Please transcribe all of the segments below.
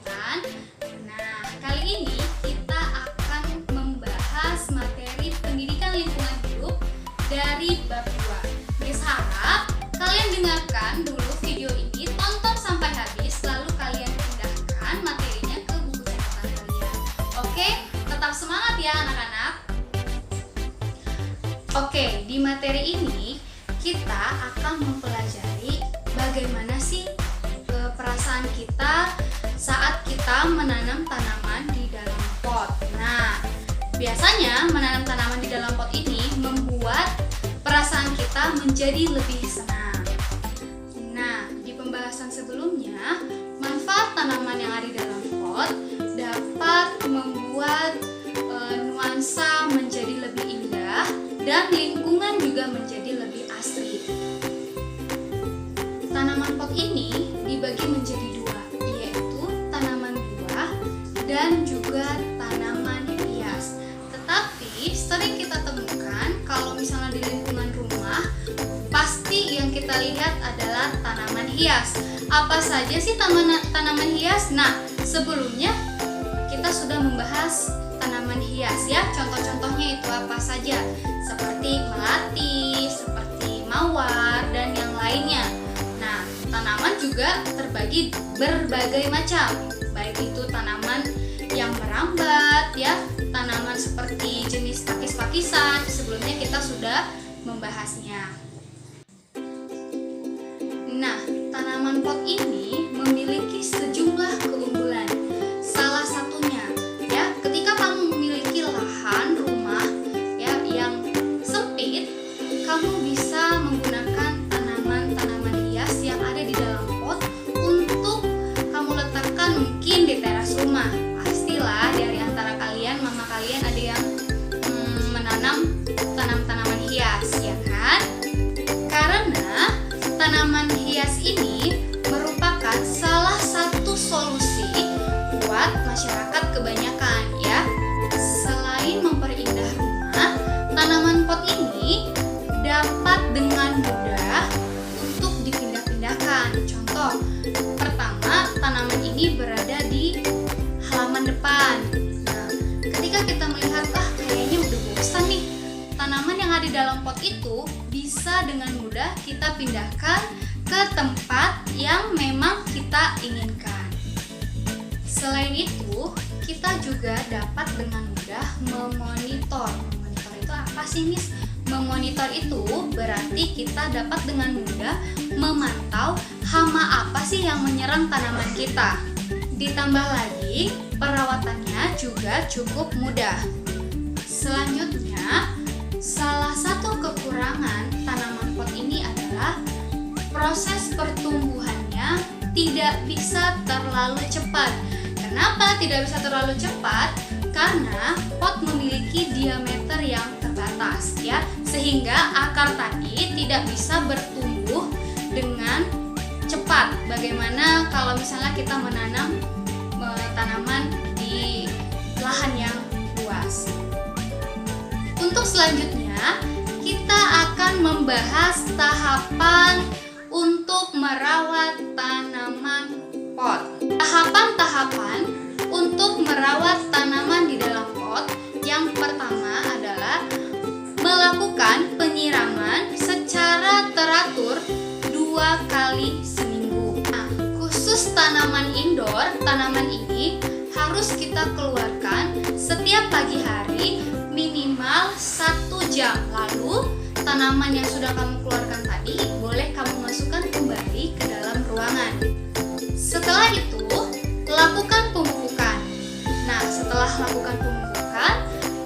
kan? Nah, kali ini kita akan membahas materi pendidikan lingkungan hidup dari bab 2. Miss harap kalian dengarkan dulu video ini, tonton sampai habis, lalu kalian pindahkan materinya ke buku catatan kalian. Oke, tetap semangat ya anak-anak. Oke, di materi ini kita akan mempelajari bagaimana sih perasaan kita saat kita menanam tanaman di dalam pot. Nah, biasanya menanam tanaman di dalam pot ini membuat perasaan kita menjadi lebih senang. Nah, di pembahasan sebelumnya, manfaat tanaman yang ada di dalam pot dapat membuat nuansa menjadi lebih indah dan lingkungan juga menjadi lebih asri. Tanaman pot ini dibagi menjadi dua, yaitu tanaman buah dan juga tanaman hias. Tetapi sering kita temukan kalau misalnya di lingkungan rumah, pasti yang kita lihat adalah tanaman hias. Apa saja sih tanaman hias? Nah, sebelumnya kita sudah membahas tanaman hias ya. Contoh-contohnya itu apa saja? Seperti melati, seperti mawar, dan yang lainnya. Nah, tanaman juga terbagi berbagai macam, baik itu tanaman yang merambat ya, tanaman seperti jenis pakis-pakisan. Sebelumnya kita sudah membahasnya. Nah, tanaman pot ini memiliki sejumlah keunggulan. Salah satunya ya, ketika kamu memiliki lahan rumah ya yang sempit, kamu bisa menggunakan tanaman-tanaman hias yang ada di dalam pot untuk kamu letakkan mungkin di teras rumah. Pastilah dari antara kalian, mama kalian ada yang menanam tanaman hias, ya kan? Karena tanaman hias ini merupakan salah satu solusi buat masyarakat kebanyakan ya. Selain memperindah rumah, tanaman pot ini dapat dengan mudah untuk dipindah-pindahkan. Contoh, pertama, tanaman ini berada di halaman depan. Nah, ketika kita melihat, kayaknya udah bosan nih, tanaman yang ada di dalam pot itu bisa dengan mudah kita pindahkan ke tempat yang memang kita inginkan. Selain itu, kita juga dapat dengan mudah memonitor. Memonitor itu apa sih, Miss? Memonitor itu berarti kita dapat dengan mudah memantau hama apa sih yang menyerang tanaman kita. Ditambah lagi, perawatannya juga cukup mudah. Selanjutnya, salah satu kekurangan tanaman pot ini adalah proses pertumbuhannya tidak bisa terlalu cepat. Kenapa tidak bisa terlalu cepat? Karena pot memiliki diameter yang terbatas ya, sehingga akar tadi tidak bisa bertumbuh dengan cepat. Bagaimana kalau misalnya kita menanam tanaman di lahan yang luas. Untuk selanjutnya, kita akan membahas tahapan untuk merawat tanaman pot. Tahapan-tahapan untuk merawat tanaman di dalam pot, yang pertama adalah melakukan penyiraman secara teratur 2 kali seminggu. Nah, khusus tanaman indoor, tanaman ini harus kita keluarkan setiap pagi hari minimal 1 jam. Lalu tanaman yang sudah kamu keluarkan tadi boleh kamu masukkan kembali ke dalam ruangan. Setelah itu, lakukan pemupukan. Nah, setelah lakukan pemupukan,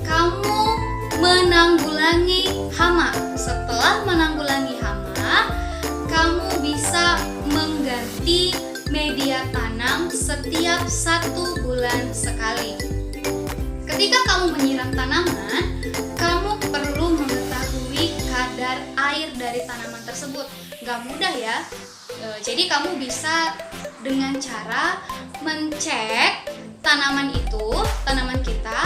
kamu menanggulangi hama. Setelah menanggulangi hama, kamu bisa mengganti media tanam setiap 1 bulan sekali. Ketika kamu menyiram tanaman, kamu perlu mengetahui kadar air dari tanaman tersebut. Gak mudah ya. Jadi kamu bisa dengan cara mencek tanaman kita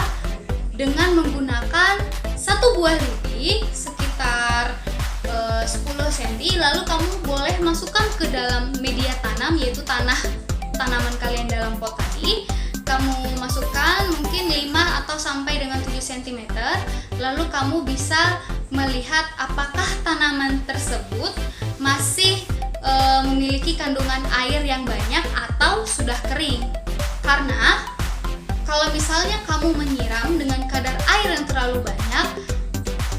dengan menggunakan 1 buah lidi sekitar 10 cm, lalu kamu boleh masukkan ke dalam media tanam, yaitu tanaman kalian dalam pot tadi. tadi, kamu masukkan mungkin 5 atau sampai dengan 7 cm. Lalu kamu bisa melihat apakah tanaman tersebut masih memiliki kandungan air yang banyak atau sudah kering. Karena kalau misalnya kamu menyiram dengan kadar air yang terlalu banyak,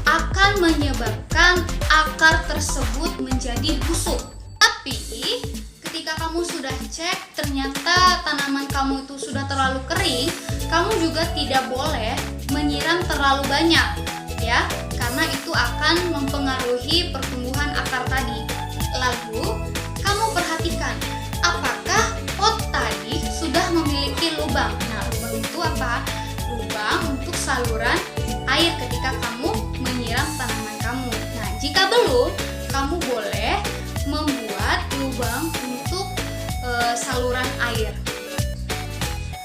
akan menyebabkan akar tersebut menjadi busuk. Tapi ketika kamu sudah cek ternyata tanaman kamu itu sudah terlalu kering, kamu juga tidak boleh menyiram terlalu banyak, ya, karena itu akan mempengaruhi pertumbuhan akar tadi. Lalu kamu perhatikan apakah pot tadi sudah memiliki lubang. Nah, lubang itu apa? Lubang untuk saluran air ketika kamu menyiram tanaman kamu. Nah, jika belum, kamu boleh membuat lubang untuk saluran air.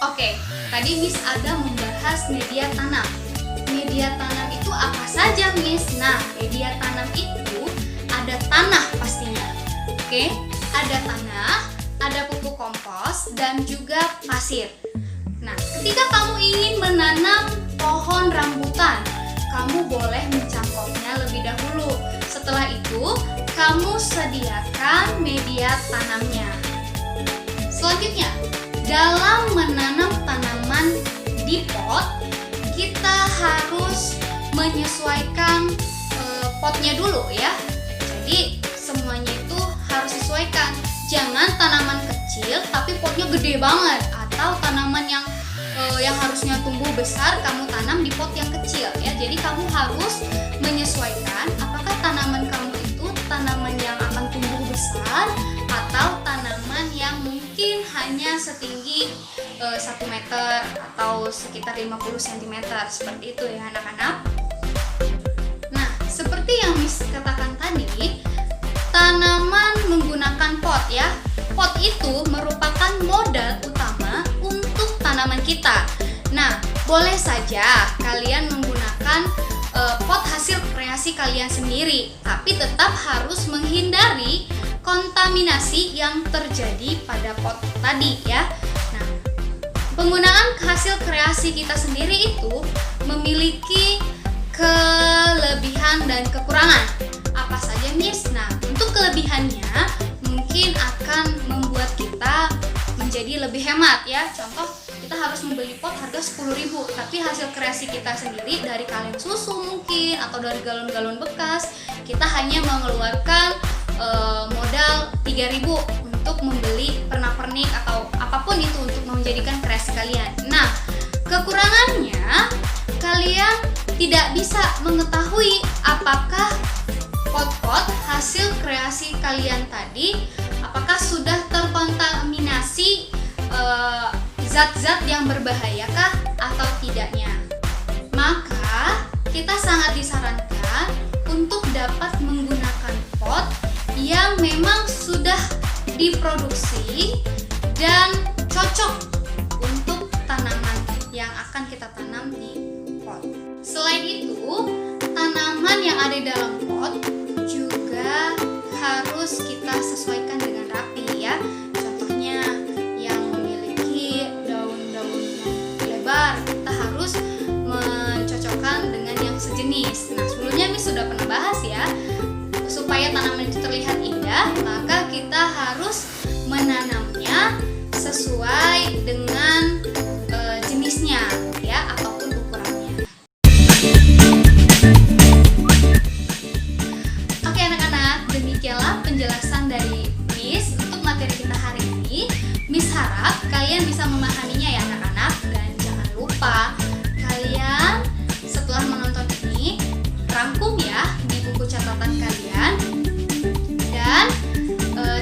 Oke, tadi Miss ada membahas media tanam. Media tanam itu apa saja, Miss? Nah, media tanam itu ada tanah pastinya. Oke, ada tanah, ada pupuk kompos, dan juga pasir. Nah, ketika kamu ingin menanam pohon rambutan, kamu boleh mencangkoknya lebih dahulu. Setelah itu, kamu sediakan media tanamnya. Selanjutnya, dalam menanam tanaman di pot, kita harus menyesuaikan potnya dulu ya. Jadi semuanya itu harus sesuaikan. Jangan tanaman kecil tapi potnya gede banget, atau tanaman yang harusnya tumbuh besar kamu tanam di pot yang kecil ya. Jadi kamu harus menyesuaikan apakah tanaman kamu itu tanaman yang akan tumbuh besar atau tanaman yang mungkin hanya setinggi 1 meter atau sekitar 50 cm, seperti itu ya anak-anak. Nah, seperti yang Miss katakan tadi, tanaman menggunakan pot ya. Pot itu merupakan modal utama untuk tanaman kita. Nah, boleh saja kalian menggunakan pot hasil kreasi kalian sendiri, tapi tetap harus menghindari kontaminasi yang terjadi pada pot tadi ya. Nah, penggunaan hasil kreasi kita sendiri itu memiliki kelebihan dan kekurangan. Apa saja, Miss? Nah, untuk kelebihannya mungkin akan membuat kita menjadi lebih hemat ya. Contoh, kita harus membeli pot harga 10.000, tapi hasil kreasi kita sendiri dari kaleng susu mungkin atau dari galon-galon bekas, kita hanya mengeluarkan modal 3.000 untuk membeli pernak-pernik atau apapun itu untuk menjadikan kreasi kalian. Nah, kekurangannya kalian tidak bisa mengetahui apakah pot-pot hasil kreasi kalian tadi apakah sudah terkontaminasi zat-zat yang berbahayakah atau tidaknya. Maka kita sangat disarankan untuk dapat menggunakan pot yang memang sudah diproduksi dan cocok untuk tanaman yang akan kita tanam di pot. Selain itu, tanaman yang ada di dalam pot juga harus kita sesuaikan dengan rapi ya. Contohnya yang memiliki daun-daun yang lebar, kita harus mencocokkan dengan yang sejenis. Nah, sebelumnya Miss sudah pernah bahas ya. Supaya tanaman itu terlihat indah, maka kita harus menanamnya sesuai dengan jenisnya ya, ataupun ukurannya. Oke anak-anak, demikianlah penjelasan dari Miss untuk materi kita hari ini. Miss harap kalian bisa memahaminya ya anak-anak, dan jangan lupa kalian setelah menonton ini rangkum ya di buku catatan kalian. Dan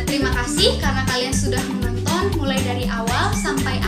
terima kasih karena kalian sudah menonton mulai dari awal sampai